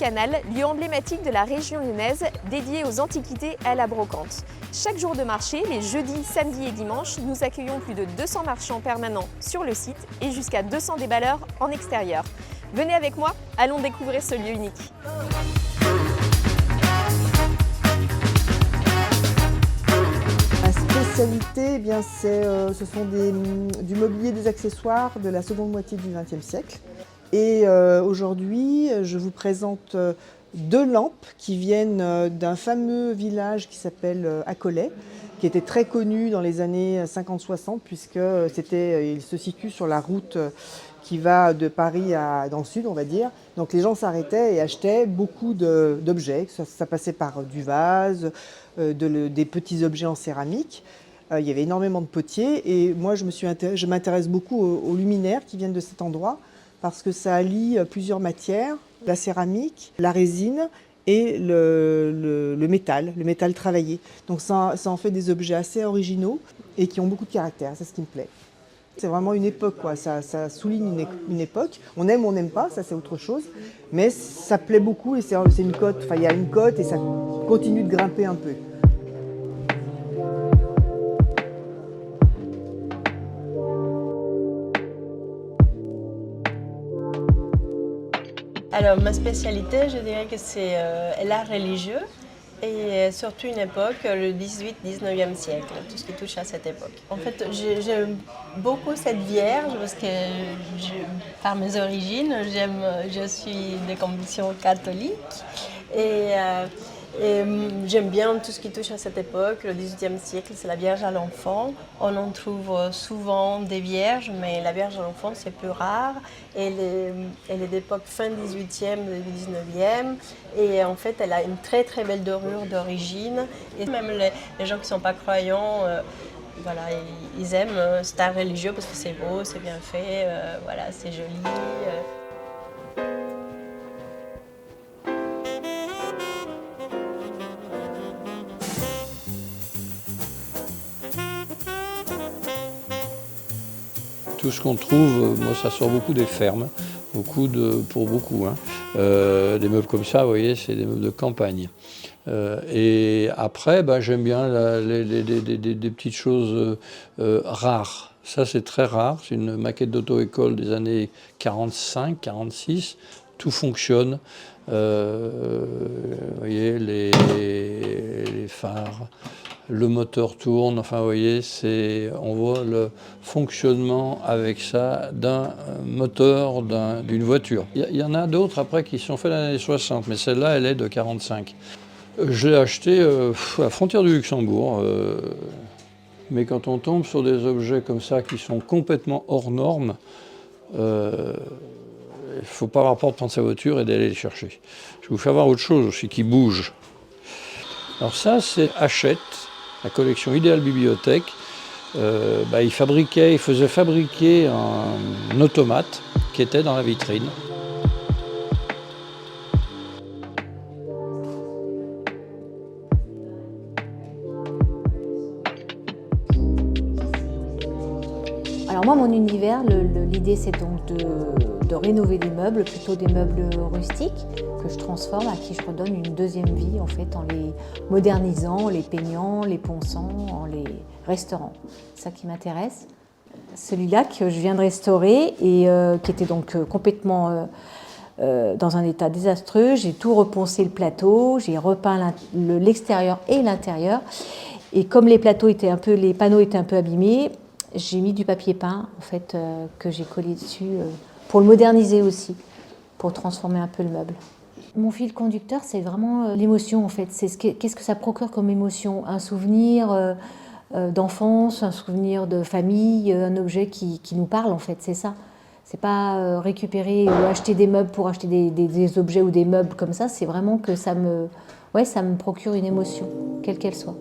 Canal, lieu emblématique de la région lyonnaise, dédié aux antiquités et à la brocante. Chaque jour de marché, les jeudis, samedis et dimanches, nous accueillons plus de 200 marchands permanents sur le site et jusqu'à 200 déballeurs en extérieur. Venez avec moi, allons découvrir ce lieu unique. La spécialité, eh bien, ce sont du mobilier, des accessoires de la seconde moitié du XXe siècle. Et aujourd'hui, je vous présente deux lampes qui viennent d'un fameux village qui s'appelle Accolay, qui était très connu dans les années 50-60 puisque il se situe sur la route qui va de Paris dans le sud, on va dire. Donc les gens s'arrêtaient et achetaient beaucoup d'objets. Ça passait par du vase, des petits objets en céramique. Il y avait énormément de potiers et moi je m'intéresse beaucoup aux luminaires qui viennent de cet endroit parce que ça allie plusieurs matières, la céramique, la résine et le métal travaillé. Donc ça en fait des objets assez originaux et qui ont beaucoup de caractère, c'est ce qui me plaît. C'est vraiment une époque, quoi. Ça souligne une époque. On aime ou on n'aime pas, ça c'est autre chose. Mais ça plaît beaucoup et c'est une cote. Enfin, il y a une cote et ça continue de grimper un peu. Alors, ma spécialité, je dirais que c'est l'art religieux et surtout une époque, le 18-19e siècle, tout ce qui touche à cette époque. En fait, j'aime beaucoup cette Vierge parce que, par mes origines, je suis de conviction catholique et j'aime bien tout ce qui touche à cette époque. Le 18e siècle, c'est la Vierge à l'enfant. On en trouve souvent des vierges, mais la Vierge à l'enfant, c'est plus rare. Elle est d'époque fin 18e, début 19e. Et en fait, elle a une très très belle dorure d'origine. Et même les gens qui ne sont pas croyants, voilà, ils aiment cet art religieux parce que c'est beau, c'est bien fait, voilà, c'est joli. Tout ce qu'on trouve, moi ça sort beaucoup des fermes, pour beaucoup. Des meubles comme ça, vous voyez, c'est des meubles de campagne. Et après, j'aime bien des petites choses rares. Ça c'est très rare, c'est une maquette d'auto-école des années 45-46, tout fonctionne. Vous voyez, les phares. Le moteur tourne, enfin vous voyez, on voit le fonctionnement avec ça d'un moteur d'une voiture. Il y en a d'autres après qui sont faits dans les années 60, mais celle-là, elle est de 45. Je l'ai acheté à la frontière du Luxembourg, mais quand on tombe sur des objets comme ça qui sont complètement hors normes, il ne faut pas avoir peur de prendre sa voiture et d'aller les chercher. Je vais vous faire voir autre chose aussi qui bouge. Alors ça, c'est Hachette. La collection Idéal Bibliothèque, il faisait fabriquer un automate qui était dans la vitrine. Alors moi, mon univers, l'idée c'est donc de rénover des meubles, plutôt des meubles rustiques, que je transforme, à qui je redonne une deuxième vie en fait, en les modernisant, en les peignant, les ponçant, en les restaurant. C'est ça qui m'intéresse. Celui-là que je viens de restaurer et qui était donc complètement dans un état désastreux, j'ai tout reponcé le plateau, j'ai repeint l'extérieur et l'intérieur. Et comme les panneaux étaient un peu abîmés, j'ai mis du papier peint en fait, que j'ai collé dessus pour le moderniser aussi, pour transformer un peu le meuble. Mon fil conducteur, c'est vraiment l'émotion en fait. Qu'est-ce que ça procure comme émotion? Un souvenir d'enfance, un souvenir de famille, un objet qui nous parle en fait, c'est ça. C'est pas récupérer ou acheter des meubles pour acheter des objets ou des meubles comme ça, c'est vraiment que ça me procure une émotion, quelle qu'elle soit.